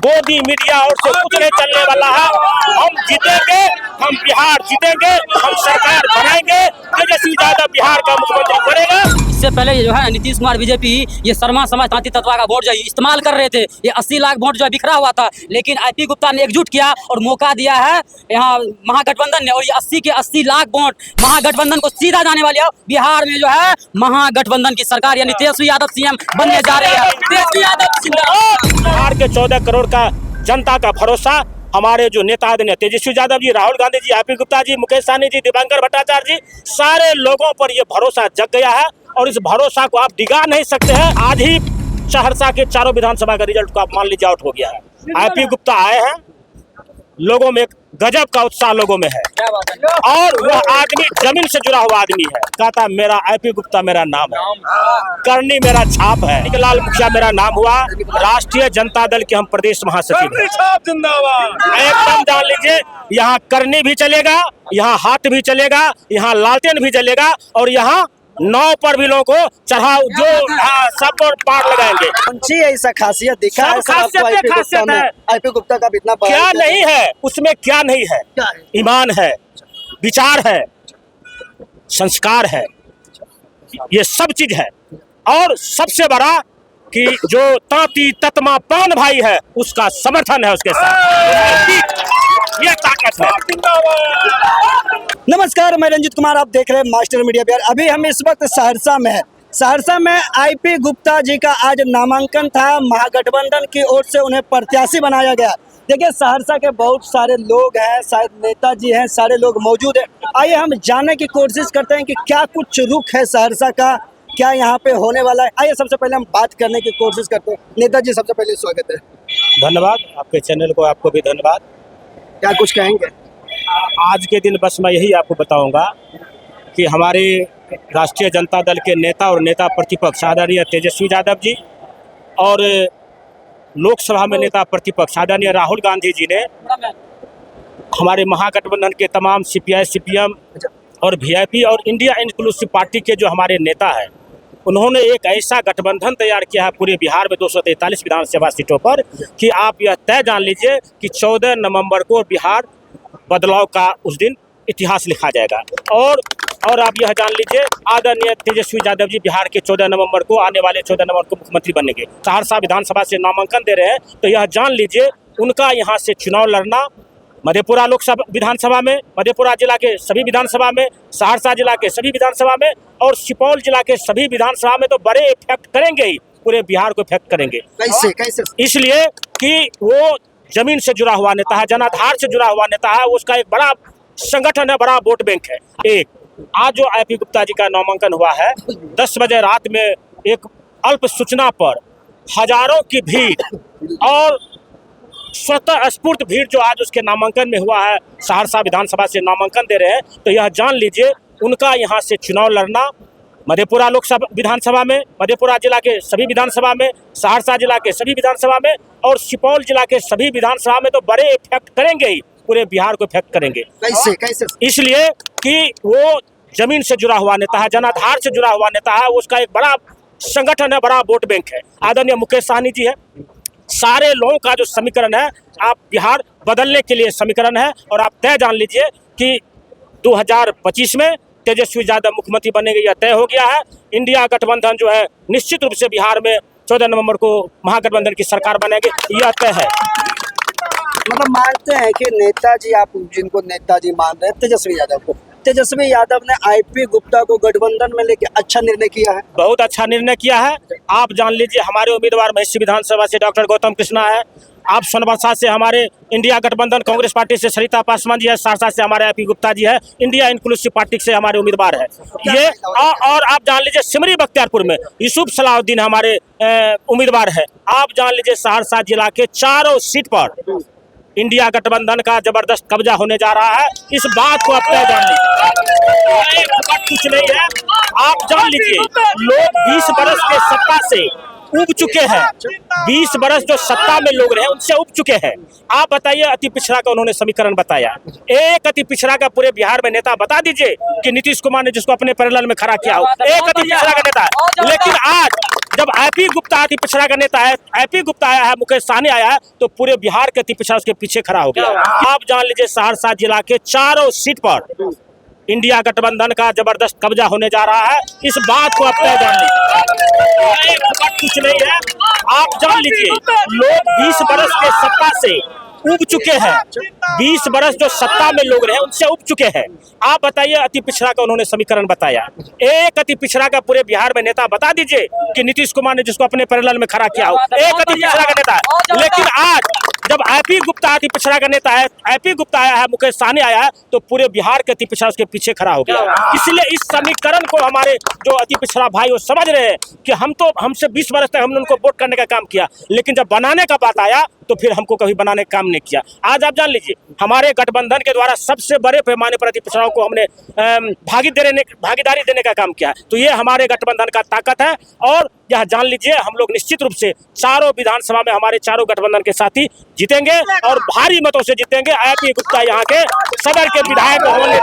गोदी मीडिया और से कुछ नहीं चलने वाला है। हम जीतेंगे, हम बिहार जीतेंगे, हम सरकार बनाएंगे, तेजस्वी यादव बिहार का मुख्यमंत्री बनेगा। इससे पहले जो है नीतीश कुमार बीजेपी ये शर्मा समाज शांति तत्वा का वोट जो इस्तेमाल कर रहे थे, ये 80 लाख वोट जो बिखरा हुआ था, लेकिन आईपी गुप्ता ने एकजुट किया और मौका दिया है यहाँ महागठबंधन ने, और ये 80 के 80 लाख वोट महागठबंधन को सीधा जाने वाली है। बिहार में जो है महागठबंधन की सरकार यानी तेजस्वी यादव सीएम बनने जा रहे हैं। तेजस्वी यादव जिंदाबाद। बिहार के 14 करोड़ का जनता का भरोसा हमारे जो नेता आदरणीय तेजस्वी यादव जी, राहुल गांधी जी, आईपी गुप्ता जी, मुकेश सहनी जी, दिवाकर भट्टाचार्य जी, सारे लोगों पर ये भरोसा जग गया है और इस भरोसा को आप डिगा नहीं सकते हैं। आज ही सहरसा के चारों विधानसभा का रिजल्ट को आप मान लीजिए आउट हो गया है। आईपी गुप्ता आए हैं, लोगों में एक गजब का उत्साह लोगों में है और वह आदमी जमीन से जुड़ा हुआ आदमी है। कहता मेरा आईपी गुप्ता मेरा नाम है, करनी मेरा छाप है। लाल मुखिया मेरा नाम हुआ, राष्ट्रीय जनता दल के हम प्रदेश महासचिव हैं। एकदम जान लीजिए, यहाँ करनी भी चलेगा, यहाँ हाथ भी चलेगा, यहाँ लालटेन भी चलेगा और यहाँ नाव पर भी लोगों को चढ़ा जो सब पर पार लगाएंगे। अच्छी ऐसा खासियत दिखा है खासियत है आईपी गुप्ता का इतना क्या नहीं है, उसमें क्या नहीं है? ईमान है, विचार है, संस्कार है, ये सब चीज है। और सबसे बड़ा कि जो तांती ततमा पान भाई है उसका समर्थन है उसके साथ, ये ताकत है। नमस्कार, मैं रंजित कुमार, आप देख रहे हैं मास्टर मीडिया बिहार। अभी हम इस वक्त सहरसा में हैं। सहरसा में आईपी गुप्ता जी का आज नामांकन था, महागठबंधन की ओर से उन्हें प्रत्याशी बनाया गया। देखिए सहरसा के बहुत सारे लोग हैं, शायद नेताजी हैं, सारे लोग मौजूद हैं। आइए हम जानने की कोशिश करते हैं कि क्या कुछ रुख है सहरसा का, क्या यहाँ पे होने वाला है। आइए सबसे पहले हम बात करने की कोशिश करते हैं। नेताजी सबसे पहले स्वागत है। धन्यवाद, आपके चैनल को आपको भी धन्यवाद। क्या कुछ कहेंगे? आज के दिन बस मैं यही आपको बताऊंगा कि हमारे राष्ट्रीय जनता दल के नेता और नेता प्रतिपक्ष आदरणीय तेजस्वी यादव जी और लोकसभा में नेता प्रतिपक्ष आदरणीय राहुल गांधी जी ने हमारे महागठबंधन के तमाम सीपीआई, सीपीएम और वीआईपी और इंडिया इंक्लूसिव पार्टी के जो हमारे नेता हैं, उन्होंने एक ऐसा गठबंधन तैयार किया है पूरे बिहार में 243 विधानसभा सीटों पर कि आप यह तय जान लीजिए कि 14 नवंबर को बिहार बदलाव का उस दिन इतिहास लिखा जाएगा। और आप यह जान लीजिए आदरणीय तेजस्वी यादव जी बिहार के 14 नवंबर को, आने वाले 14 नवंबर को मुख्यमंत्री बनेंगे। सहरसा विधानसभा से नामांकन दे रहे हैं तो यह जान लीजिए उनका यहाँ से चुनाव लड़ना मधेपुरा लोकसभा विधानसभा में, मधेपुरा जिला के सभी विधानसभा में, सहरसा जिला के सभी विधानसभा में और सुपौल जिला के सभी विधानसभा में तो बड़े इफेक्ट करेंगे ही, पूरे बिहार को इफेक्ट करेंगे। कैसे? इसलिए कि वो जमीन से जुड़ा हुआ नेता है, जनाधार से जुड़ा हुआ नेता है, उसका एक बड़ा संगठन है, बड़ा वोट बैंक है। एक आज जो आईपी गुप्ता जी का नामांकन हुआ है, 10 बजे रात में एक अल्प सूचना पर हजारों की भीड़ और स्वतः स्फूर्त भीड़ जो आज उसके नामांकन में हुआ है, सहरसा विधानसभा से नामांकन दे रहे हैं तो यह जान लीजिए उनका यहाँ से चुनाव लड़ना मधेपुरा लोकसभा विधानसभा में, मधेपुरा जिला के सभी विधानसभा में, सहरसा जिला के सभी विधानसभा में और सुपौल जिला के सभी विधानसभा में तो बड़े इफेक्ट करेंगे ही, पूरे बिहार को इफेक्ट करेंगे। कैसे? इसलिए कि वो जमीन से जुड़ा हुआ नेता है, जनाधार से जुड़ा हुआ नेता है, उसका एक बड़ा संगठन है, बड़ा वोट बैंक है। आदरणीय मुकेश सहनी जी है, सारे लोगों का जो समीकरण है, आप बिहार बदलने के लिए समीकरण है और आप तय जान लीजिए कि 2025 में तेजस्वी यादव मुख्यमंत्री बनेंगे, यह तय हो गया है। इंडिया गठबंधन जो है निश्चित रूप से बिहार में 14 नवंबर को महागठबंधन की सरकार बनेगी, यह तय है। मतलब मानते हैं कि नेताजी, आप जिनको नेताजी मान रहे हैं, तेजस्वी यादव को, तेजस्वी यादव ने आईपी गुप्ता को गठबंधन में लेके अच्छा निर्णय किया है, बहुत अच्छा निर्णय किया है। आप जान लीजिए हमारे उम्मीदवार महिषी विधानसभा से डॉक्टर गौतम कृष्णा है, आप सोनबरसा से हमारे इंडिया गठबंधन कांग्रेस पार्टी से सरिता पासवान जी है, सहरसा से हमारे आईपी गुप्ता जी है, इंडिया इंक्लूसिव पार्टी से हमारे उम्मीदवार है ये। और आप जान लीजिए सिमरी बख्तियारपुर में यूसुफ सलाहुद्दीन हमारे उम्मीदवार है। आप जान लीजिए सहरसा जिला के चारों सीट पर इंडिया गठबंधन का जबरदस्त कब्जा होने जा रहा है, इस बात को आप तय जान लीजिए। कुछ नहीं है, आप जान लीजिए लोग 20 बरस के सत्ता से उब चुके हैं। 20 बरस जो सत्ता में लोग रहे उनसे उब चुके हैं। आप बताइए, अति पिछड़ा का उन्होंने समीकरण बताया। एक अति पिछड़ा का पूरे बिहार में नेता बता दीजिए कि नीतीश कुमार ने जिसको अपने पैरेलल में खड़ा किया हो, एक अति पिछड़ा का नेता है। लेकिन आज जब आईपी गुप्ता अति पिछड़ा का नेता है, आईपी गुप्ता आया है, मुकेश सहनी आया है, तो पूरे बिहार के अति पिछड़ा उसके पीछे खड़ा हो गया। आप जान लीजिए, सहरसा जिला के चारों सीट पर इंडिया गठबंधन का जबरदस्त कब्जा होने जा रहा है। इस बात को आप तय जान लीजिए, कुछ नहीं है। आप जान लीजिए, लोग 20 बरस के सत्ता से उब चुके हैं। 20 बरस जो सत्ता में लोग रहे उनसे उब चुके हैं। आप बताइए, अति पिछड़ा का उन्होंने समीकरण बताया। एक अति पिछड़ा का पूरे बिहार में नेता बता दीजिए कि नीतीश कुमार ने जिसको अपने पैरेलल में खड़ा किया हो, एक अति पिछड़ा का नेता है। लेकिन आज जब आईपी गुप्ता अति पिछड़ा का नेता है, आईपी गुप्ता आया है, मुकेश सहनी आया है, तो पूरे बिहार के अति पिछड़ा उसके पीछे खड़ा हो गया। इसलिए इस समीकरण को हमारे जो अति पिछड़ा भाई वो समझ रहे हैं कि हमसे 20 वर्ष तक हमने उनको वोट करने का काम किया, लेकिन जब बनाने का बात आया तो फिर हमको कभी बनाने का काम नहीं किया। आज आप जान लीजिए, हमारे गठबंधन के द्वारा सबसे बड़े पैमाने पर अति पिछड़ाओं को हमने भागीदारी देने का काम किया। तो ये हमारे गठबंधन का ताकत है। और यह जान लीजिए, हम लोग निश्चित रूप से चारों विधानसभा में हमारे चारों गठबंधन के साथी जीतेंगे और भारी मतों से जीतेंगे। आईपी गुप्ता यहाँ के सदर के विधायक होने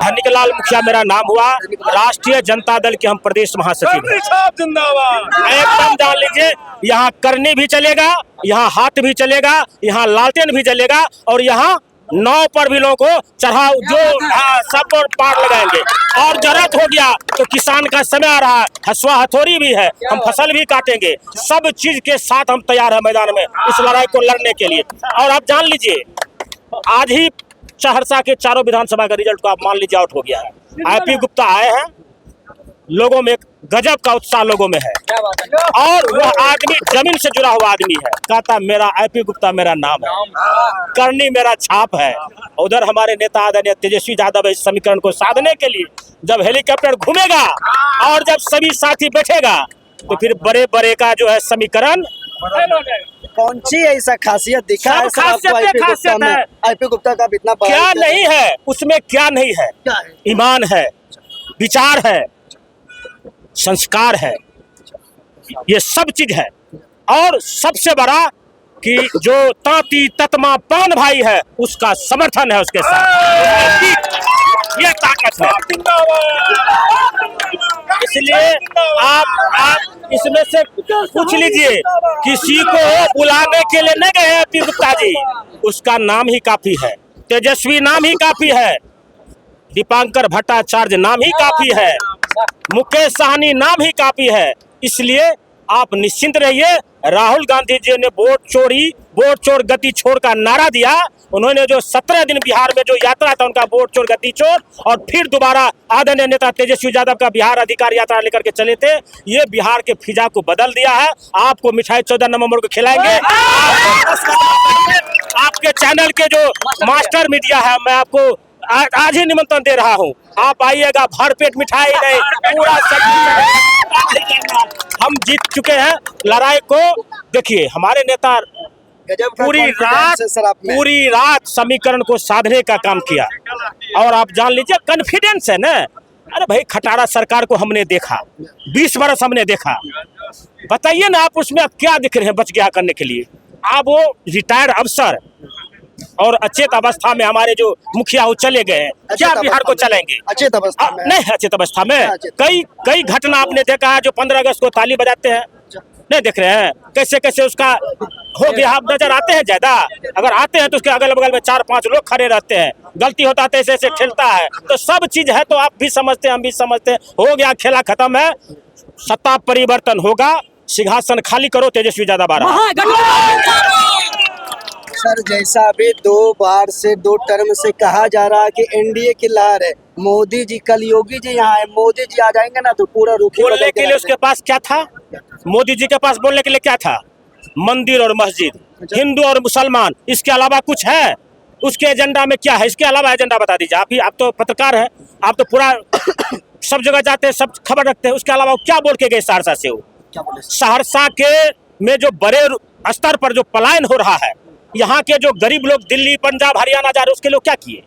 धनिकलाल मुखिया मेरा नाम हुआ, राष्ट्रीय जनता दल के हम प्रदेश महासचिव। एकदम जान लीजिए, यहाँ करनी भी चलेगा, यहाँ हाथ भी चलेगा, यहाँ लालटेन भी जलेगा, और यहाँ नाव पर भी लोगों को चढ़ा जो सब पर पार लगाएंगे। और जरूरत हो गया तो किसान का समय आ रहा है, हसुआ हथौड़ी भी है, हम फसल भी काटेंगे। सब चीज के साथ हम तैयार हैं मैदान में इस लड़ाई को लड़ने के लिए। और आप जान लीजिए, आज ही सहरसा के चारों विधानसभा का रिजल्ट को आप मान लीजिए आउट हो गया है। आईपी गुप्ता आए हैं, लोगों में एक गजब का उत्साह लोगों में है, और वह आदमी जमीन से जुड़ा हुआ आदमी है। कहता मेरा आईपी गुप्ता मेरा नाम है, करनी मेरा छाप है। उधर हमारे नेता आदरणीय तेजस्वी यादव इस समीकरण को साधने के लिए जब हेलीकॉप्टर घूमेगा और जब सभी साथी बैठेगा तो फिर बड़े बड़े का जो है समीकरण। कौन सी ऐसा खासियत दिखा है सर आपको आईपी गुप्ता का इतना क्या नहीं है उसमें, क्या नहीं है? ईमान है, विचार है, संस्कार है, ये सब चीज है। और सबसे बड़ा कि जो तांती ततमा पान भाई है उसका समर्थन है उसके साथ, ये ताकत है। इसलिए आप इसमें से पूछ लीजिए, किसी को बुलाने के लिए नहीं गए आईपी गुप्ता जी, उसका नाम ही काफी है, तेजस्वी नाम ही काफी है, दीपांकर भट्टाचार्य नाम ही काफी है, मुकेश सहनी नाम ही काफी है। इसलिए आप निश्चिंत रहिए। राहुल गांधी जी ने वोट चोर गति छोड़ का नारा दिया। उन्होंने जो 17 दिन बिहार में जो यात्रा था उनका वोट चोर गति चोर, और फिर दोबारा आदरणीय नेता तेजस्वी यादव का बिहार अधिकार यात्रा लेकर के चले थे। ये बिहार के फिजा को बदल दिया है। आपको मिठाई 14 नवंबर को खिलाएंगे। आपके चैनल के जो मास्टर मीडिया है, मैं आपको आज ही निमंत्रण दे रहा हूँ, आप आइएगा। भरपेट मिठाई नहीं, पूरा हम जीत चुके हैं लड़ाई को। देखिए, हमारे नेता पूरी रात समीकरण को साधने का काम किया, और आप जान लीजिए कॉन्फिडेंस है ना। अरे भाई, खटारा सरकार को हमने देखा, 20 बरस हमने देखा। बताइए ना, आप उसमें क्या दिख रहे हैं बच गया करने के लिए? आप वो रिटायर्ड अफसर और अचेत अवस्था में हमारे जो मुखिया वो चले गए हैं, क्या बिहार को चलेंगे? अचेत अवस्था में नहीं, अचेत अवस्था में कई घटना आपने देखा है। जो 15 अगस्त को ताली बजाते हैं, नहीं देख रहे हैं कैसे कैसे उसका हो गया? आप नजर आते हैं ज्यादा? अगर आते हैं तो उसके अगल बगल में 4-5 लोग खड़े रहते हैं। गलती होता है ऐसे ऐसे ठेलता है। तो सब चीज है, तो आप भी समझते हैं, हम भी समझते हैं। हो गया, खेला खत्म है, सत्ता परिवर्तन होगा, सिंहासन खाली करो, तेजस्वी यादव आ रहा है। सर, जैसा अभी 2 बार से 2 टर्म से कहा जा रहा है कि एनडीए की लहर है, मोदी जी, कल योगी जी यहाँ है, मोदी जी आ जाएंगे ना तो पूरा रुख बोलने के लिए उसके पास क्या था? मोदी जी के पास बोलने के लिए क्या था? मंदिर और मस्जिद, हिंदू और मुसलमान, इसके अलावा कुछ है? उसके एजेंडा में क्या है? इसके अलावा एजेंडा बता दीजिए। आप तो पत्रकार हैं, आप तो पूरा सब जगह जाते हैं, सब खबर रखते हैं। उसके अलावा वो क्या बोल के गए सहरसा से? वो सहरसा के में जो बड़े स्तर पर जो पलायन हो रहा है, यहाँ के जो गरीब लोग दिल्ली, पंजाब, हरियाणा जा रहे हैं, उसके लोग क्या किए?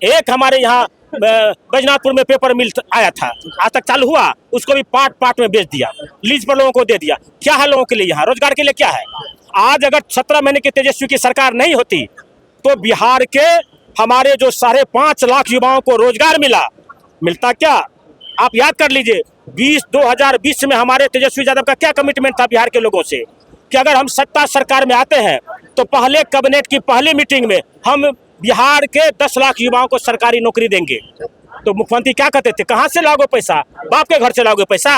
एक हमारे यहाँ बैजनाथपुर में पेपर मिल आया था, आज तक चालू हुआ? उसको भी पार्ट पार्ट में बेच दिया, लीज पर लोगों को दे दिया। क्या है लोगों के लिए यहाँ? रोजगार के लिए क्या है? आज अगर 17 महीने की तेजस्वी की सरकार नहीं होती तो बिहार के हमारे जो 5.5 लाख युवाओं को रोजगार मिलता क्या? आप याद कर लीजिए 2020 में हमारे तेजस्वी यादव का क्या कमिटमेंट था बिहार के लोगों से कि अगर हम सत्ता सरकार में आते हैं तो पहले कैबिनेट की पहली मीटिंग में हम बिहार के 10 लाख युवाओं को सरकारी नौकरी देंगे। तो मुख्यमंत्री क्या कहते थे? कहाँ से लाओगे पैसा? बाप के घर से लाओगे पैसा?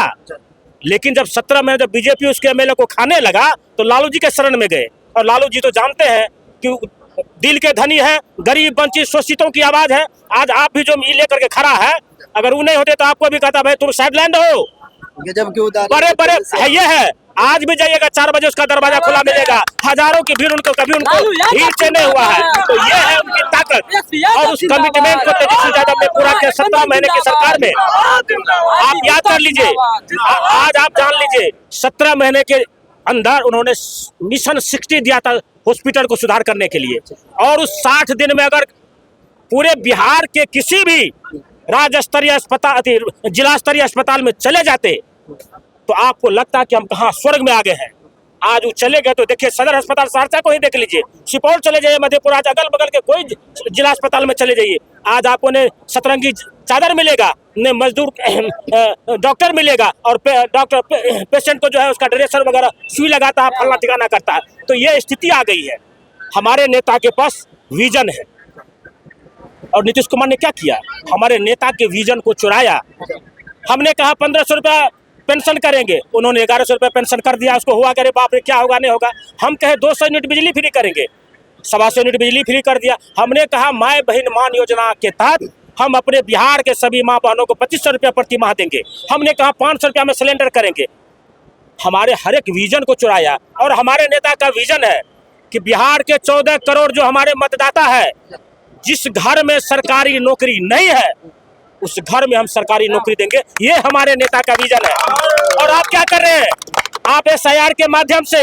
लेकिन जब 17 में जब बीजेपी उसके एमएलए को खाने लगा तो लालू जी के शरण में गए। और लालू जी तो जानते हैं कि दिल के धनी है, गरीब वंचित शोषितों की आवाज है। आज आप भी जो लेकर के खड़ा है, अगर वो नहीं होते तो आपको भी कहता भाई तुम साइडलैंड हो। गजब की उदाहरण बड़े बड़े है ये है। आज भी जाइएगा 4 बजे उसका दरवाजा खुला मिलेगा, हजारों की भीड़, उनको कभी उनको भीड़ से नहीं हुआ है। तो ये है उनकी ताकत और उस कमिटमेंट को तेजस्वी यादव ने पूरा किया 17 महीने की सरकार में। आप याद कर लीजिए, आज आप जान लीजिए 17 महीने के अंदर उन्होंने मिशन 60 दिया था हॉस्पिटल को सुधार करने के लिए। और उस 60 दिन में अगर पूरे बिहार के किसी भी राज्य स्तरीय अस्पताल, जिला स्तरीय अस्पताल में चले जाते तो आपको लगता है कि हम कहाँ स्वर्ग में आ गए हैं। आज वो चले गए तो देखिए सदर अस्पताल सहरसा को ही देख लीजिए, सुपौल चले जाइए, मधेपुरा, अगल बगल के कोई जिला अस्पताल में चले जाइए, आज आपको ने सतरंगी चादर मिलेगा, ने मजदूर डॉक्टर मिलेगा और डॉक्टर पेशेंट को जो है उसका ड्रेसर वगैरह सुई लगाता है, फलना ठिकाना करता है। तो ये स्थिति आ गई है। हमारे नेता के पास विजन है और नीतीश कुमार ने क्या किया? हमारे नेता के विजन को चुराया। हमने कहा 1500 रुपया पेंशन करेंगे, उन्होंने 1100 रुपये पेंशन कर दिया। उसको हुआ करे बाप रे क्या होगा नहीं होगा। हम कहे 200 यूनिट बिजली फ्री करेंगे, 125 यूनिट बिजली फ्री कर दिया। हमने कहा माए बहन मान योजना के तहत हम अपने बिहार के सभी माँ बहनों को 2500 रुपया प्रति माह देंगे। हमने कहा 500 रुपया में सिलेंडर करेंगे। हमारे हर एक विजन को चुराया। और हमारे नेता का विजन है कि बिहार के 14 करोड़ जो हमारे मतदाता है, जिस घर में सरकारी नौकरी नहीं है उस घर में हम सरकारी नौकरी देंगे। ये हमारे नेता का विजन है। और आप क्या कर रहे हैं? आप SIR के माध्यम से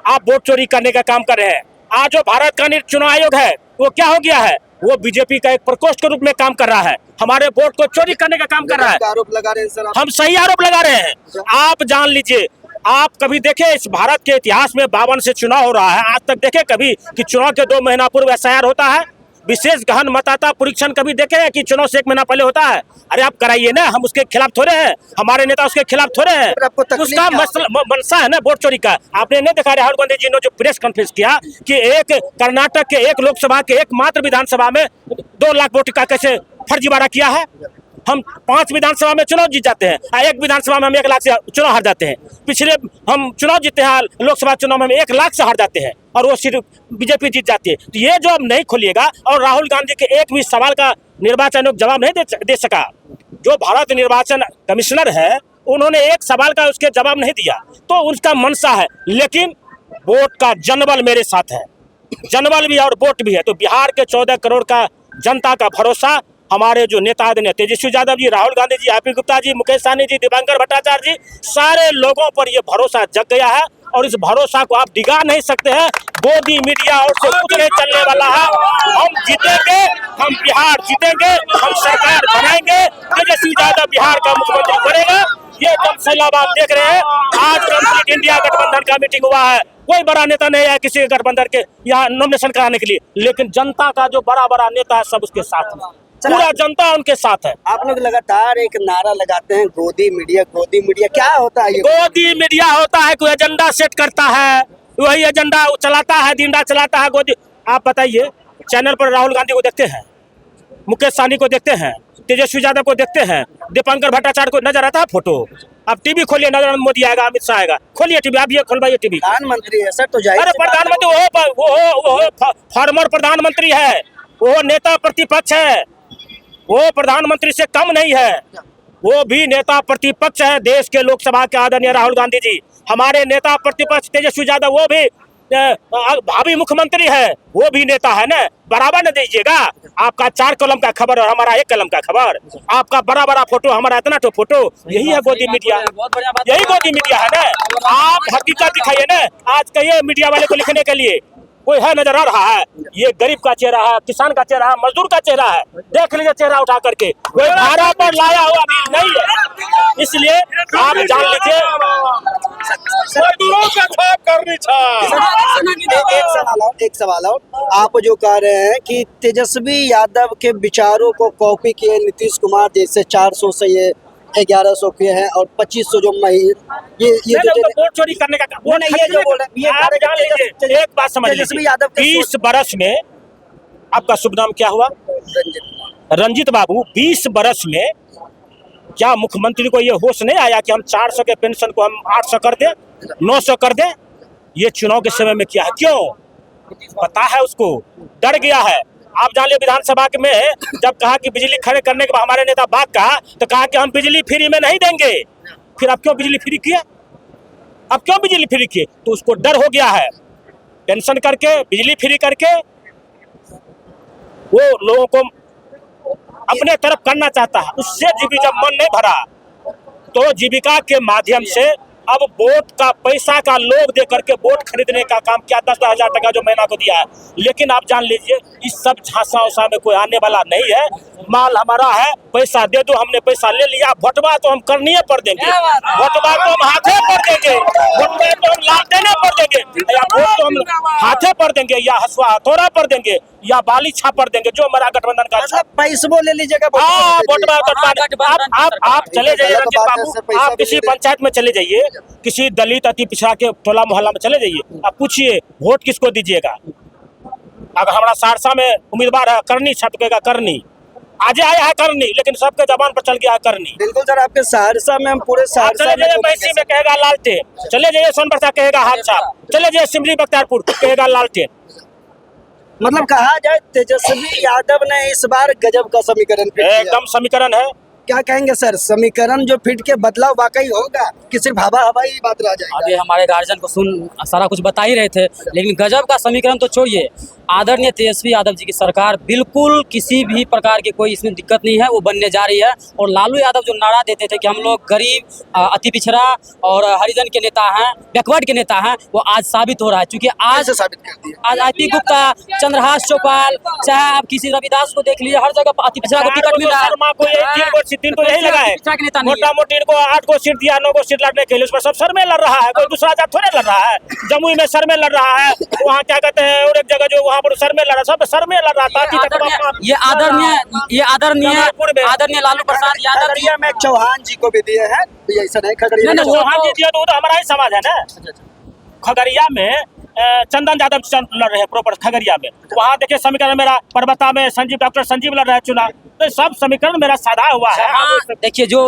आप वोट चोरी करने का काम कर रहे हैं। आज जो भारत का चुनाव आयोग है वो क्या हो गया है? वो बीजेपी का एक प्रकोष्ठ के रूप में काम कर रहा है, हमारे वोट को चोरी करने का काम कर रहा है। आरोप लगा रहे हैं सर, हम सही आरोप लगा रहे हैं। आप जान लीजिए, आप कभी देखे इस भारत के इतिहास में 52 से चुनाव हो रहा है, आज तक देखे कभी कि चुनाव के 2 महीना पूर्व SIR होता है? विशेष गहन मतदाता परीक्षण कभी देखे हैं कि चुनाव से 1 महीना पहले होता है? अरे आप कराइए ना, हम उसके खिलाफ थोड़े हैं, हमारे नेता उसके खिलाफ थोड़े हैं। उसका मनसा है ना वोट चोरी का। आपने नहीं देखा राहुल गांधी जी ने जो प्रेस कॉन्फ्रेंस किया कि एक कर्नाटक के एक लोकसभा के एकमात्र विधानसभा में 2 लाख वोट का कैसे फर्जीवाड़ा किया है? हम 5 विधानसभा में चुनाव जीत जाते हैं, 1 विधानसभा में हम 1 लाख से चुनाव हार जाते हैं। पिछले हम चुनाव जीते हैं, लोकसभा चुनाव में हम 1 लाख से हार जाते हैं और वो सिर्फ बीजेपी जीत जाती है। तो ये जो अब नहीं खोलिएगा। और राहुल गांधी के एक भी सवाल का निर्वाचन आयोग जवाब नहीं दे सका। जो भारत निर्वाचन कमिश्नर है उन्होंने एक सवाल का उसके जवाब नहीं दिया, तो उसका मनसा है। लेकिन वोट का जनबल मेरे साथ है, जनबल भी और वोट भी है। तो बिहार के 14 करोड़ का जनता का भरोसा हमारे जो नेता आदरणीय तेजस्वी यादव जी, राहुल गांधी जी, AP गुप्ता जी, मुकेश सहनी जी, दिवाकर भट्टाचार्य जी, सारे लोगों पर ये भरोसा जग गया है। और इस भरोसा को आप डिगा नहीं सकते हैं। मोदी मीडिया और से कुछ नहीं चलने वाला है। हम जीतेंगे, हम बिहार जीतेंगे, हम सरकार बनाएंगे, तेजस्वी यादव बिहार का मुख्यमंत्री बनेगा। ये जब सैलाब आप देख रहे हैं। आज कंप्लीट इंडिया गठबंधन का मीटिंग हुआ है, कोई बड़ा नेता नहीं है किसी गठबंधन के यहाँ नॉमिनेशन कराने के लिए, लेकिन जनता का जो बड़ा बड़ा नेता है सब उसके साथ है, पूरा जनता उनके साथ है। आप लोग लगातार एक नारा लगाते हैं गोदी मीडिया, गोदी मीडिया क्या होता है? गोदी मीडिया होता है कोई एजेंडा सेट करता है, वही एजेंडा चलाता है, दिन रात चलाता है। गोदी, आप बताइए, चैनल पर राहुल गांधी को देखते हैं, मुकेश सहनी को देखते हैं, तेजस्वी यादव को देखते हैं, दीपांकर भट्टाचार्य को नजर आता है फोटो? आप टीवी खोलिए, नजर मोदी आएगा, अमित शाह आएगा, खोलिए टीवी, आप ये खोलवाइए टीवी। प्रधानमंत्री है सर, तो जाहिर अरे प्रधानमंत्री वो फॉर्मर प्रधानमंत्री है, वो नेता प्रतिपक्ष है, वो प्रधानमंत्री से कम नहीं है, वो भी नेता प्रतिपक्ष है देश के लोकसभा के आदरणीय राहुल गांधी जी। हमारे नेता प्रतिपक्ष तेजस्वी यादव वो भी भावी मुख्यमंत्री है, वो भी नेता है ना, बराबर न दीजिएगा। आपका 4 कलम का खबर और हमारा 1 कलम का खबर, आपका बड़ा बड़ा फोटो, हमारा इतना तो फोटो, यही है गोदी मीडिया, यही गोदी मीडिया है ना। आप हकीकत दिखाइए ना। आज कहिए मीडिया वाले को लिखने के लिए कोई है नजर आ रहा है? ये गरीब का चेहरा है, किसान का चेहरा है, मजदूर का चेहरा है। देख लीजिए चेहरा उठा करके, कोई भाड़ा पर लाया हुआ भी नहीं है। इसलिए आप जान लीजिए मजदूरों का छाप करनी एक सवाल और आप जो कह रहे हैं कि तेजस्वी यादव के विचारों को कॉपी किए नीतीश कुमार, जैसे 400 से ये 1100 के हैं और 2500 जो ये जो वोट चोरी करने का वो नहीं, ये जो बोल रहे हैं, आप जान लीजिए, एक बात समझ तेजस्वी लीजिए, यादव के 20 बरस में आपका शुभ नाम क्या हुआ? रंजित बाबू। 20 बरस में क्या मुख्यमंत्री को ये होश नहीं आया कि हम 400 के पेंशन को हम 800 कर दें, 900 कर दें? ये चुनाव के समय में किया है। क्यों? पता है उसको, डर गया है। आप जान लीजिए विधानसभा में जब कहा कि बिजली खड़े करने के बाद हमारे नेता बात कहा तो कहा कि हम बिजली फ्री में नहीं देंगे। फिर अब क्यों बिजली फ्री किया? अब क्यों बिजली फ्री किए? तो उसको डर हो गया है। पेंशन करके, बिजली फ्री करके वो लोगों को अपने तरफ करना चाहता है। उससे जब मन नहीं भरा तो जीविका के माध्यम से अब वोट का पैसा का लोभ दे करके वोट खरीदने का काम किया। 10-10 हजार टका जो महीना को दिया है। लेकिन आप जान लीजिए इस सब झांसा उसा में कोई आने वाला नहीं है। माल हमारा है, पैसा दे दो, हमने पैसा ले लिया। वोटवा तो हम करनिए पर देंगे, वोटवा तो हम हाथे पर देंगे, वोटवा तो हम लालटेने पर देंगे, या वोट तो हम हाथे पर देंगे, या हसुआ हथौड़ा पर देंगे, या बाली छाप पर देंगे, जो हमारा गठबंधन का। मतलब पैसों ले लीजिएगा। हाँ, वोटवा आप चले जाइए रंजीत बाबू, आप किसी पंचायत में चले जाइए, किसी दलित अति पिछड़ा के टोला मोहल्ला में चले जाइए, आप पूछिए वोट किसको दीजिएगा। अगर हमारा सहरसा में उम्मीदवार है करनी, छटकेगा करनी, आज आया है करनी, लेकिन सबके जबान पर चल गया है करनी। बिल्कुल सर, आपके सहरसा में हम पूरे सहरसा चले जाइए मैसी में कहेगा लालटेन, चले जाइए सोनबरसा कहेगा हाथ छाप, चले जाइए सिमरी बख्तियारपुर कहेगा लालटेन। मतलब कहा जाए तेजस्वी यादव ने इस बार गजब का समीकरण फिट किया। एकदम समीकरण है। क्या कहेंगे सर, समीकरण जो फिट के बदलाव वाकई होगा कि सिर्फ हवा हवाई बात रह जाएगा? अभी हमारे गार्जियन को सारा कुछ बता ही रहे थे, लेकिन गजब का समीकरण तो छोड़िए। आदरणीय तेजस्वी यादव जी की सरकार बिल्कुल किसी भी प्रकार की कोई इसमें दिक्कत नहीं है, वो बनने जा रही है। और लालू यादव जो नारा देते थे कि हम लोग गरीब, अति पिछड़ा और हरिजन के नेता हैं, बैकवर्ड के नेता हैं, वो आज साबित हो रहा है। क्योंकि आज साबित कर दिया। आज IP गुप्ता, चंद्रहास चौपाल, चाहे आप किसी रविदास को देख लीजिए, हर जगह अति पिछड़ा को टिकट मिल रहा है। तीन को यही लगा है, मोटा मोटी इनको 8 को सीट दिया, 9 को सीट लड़ने के लिए, उसमें सब सर में लड़ रहा है। कोई दूसरा जात थोड़े लड़ रहा है। जमुई में सर में लड़ रहा है, वहाँ क्या कहते हैं, और एक जगह जो वहाँ पर सर में लड़ रहा, सब सर में लड़ रहा था। ये आदरणीय लालू प्रसाद यादव जी में चौहान जी को भी दिए हैं, ऐसा नहीं खगड़िया में चौहान जी दिया तो वो तो हमारा ही समाज है ना। खगड़िया में चंदन यादव लड़ रहे हैं प्रॉपर खगड़िया में। वहाँ देखिए समीकरण मेरा, पर्वता में डॉक्टर संजीव लड़ रहे हैं चुनाव। तो सब समीकरण मेरा साधा हुआ है। देखिए जो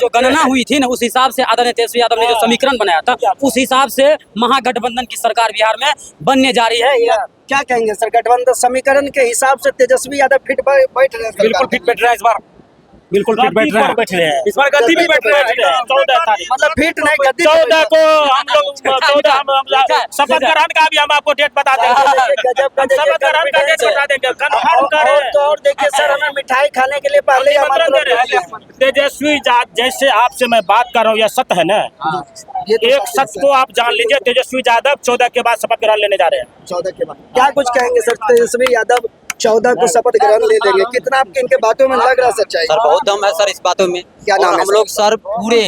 गणना हुई थी ना, उस हिसाब से आदरणीय तेजस्वी यादव ने जो समीकरण बनाया था, उस हिसाब से महागठबंधन की सरकार बिहार में बनने जा रही है। क्या कहेंगे सर, गठबंधन समीकरण के हिसाब से तेजस्वी यादव फिट बैठ रहे हैं? बिल्कुल फिट बैठ रहा है इस बार, बिल्कुल फिट बैठ रहे हैं इस बार। गद्दी भी बैठ रहे हैं 14 तारीख, मतलब फिट नहीं, गद्दी 14 को हम लोग 14 हम शपथ ग्रहण का भी हम आपको डेट बता देंगे। शपथ ग्रहण का डेट बता देंगे, कन्फर्म करें। तो और देखिए सर, हमें मिठाई खाने के लिए पहले ही तेजस्वी जैसे आपसे मैं बात कर रहा हूँ, यह सत्य है ना। एक सत्य को आप जान लीजिए, तेजस्वी यादव 14 के बाद शपथ ग्रहण लेने जा रहे हैं। 14 के बाद क्या कुछ कहेंगे सर? तेजस्वी यादव 14 को शपथ ग्रहण ले लेंगे, कितना आपके इनके बातों में लग रहा है सच्चाई? सर बहुत दम है सर इस बातों में। क्या नाम है हम लोग सर पूरे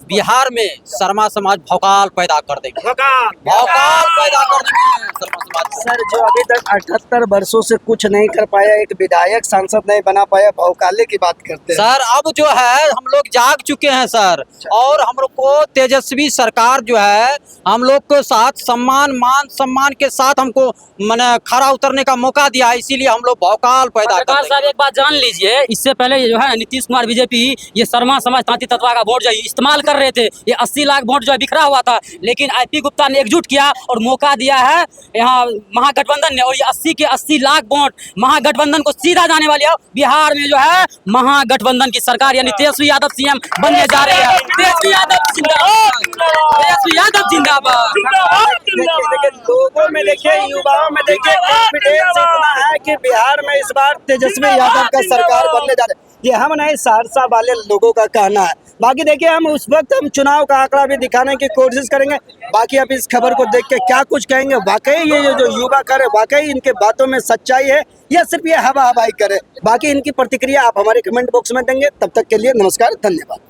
बिहार में शर्मा समाज भौकाल पैदा कर देंगे, भौकाल पैदा कर देंगे शर्मा समाज। सर जो अभी तक 78 वर्षों से कुछ नहीं कर पाया, एक विधायक सांसद नहीं बना पाया, भौकाले की बात करते हैं सर। अब जो है हम लोग जाग चुके हैं सर, और हम लोग को तेजस्वी सरकार जो है हम लोग को साथ मान सम्मान के साथ हमको मैंने खड़ा उतरने का मौका दिया, इसीलिए हम लोग भौकाल पैदा कर देंगे। साहब एक बात जान लीजिए, इससे पहले जो है नीतीश कुमार बीजेपी ये शर्मा समाज तांती तत्वा का वोट जो इस्तेमाल कर रहे थे, ये 80 लाख वोट जो है बिखरा हुआ था, लेकिन IP गुप्ता ने एकजुट किया और मौका दिया है यहाँ महागठबंधन ने, और ये 80 के 80 लाख वोट महागठबंधन को सीधा जाने वाली है। बिहार में जो है महागठबंधन की सरकार यानी तेजस्वी यादव CM बनने जा रहे हैं। तेजस्वी यादव जिंदाबाद, तेजस्वी यादव जिंदाबाद। देखिए लोगों में देखिए, युवाओं में देखिए कॉन्फिडेंस इतना है कि कि बिहार में इस बार तेजस्वी यादव का सरकार बनने जा रही है। ये हम नहीं, सहरसा वाले लोगों का कहना है। बाकी देखिए, हम उस वक्त हम चुनाव का आंकड़ा भी दिखाने की कोशिश करेंगे। बाकी आप इस खबर को देख के क्या कुछ कहेंगे, वाकई ये जो युवा करे, वाकई इनके बातों में सच्चाई है या सिर्फ ये हवा हवाई करे। बाकी इनकी प्रतिक्रिया आप हमारे कमेंट बॉक्स में देंगे। तब तक के लिए नमस्कार, धन्यवाद।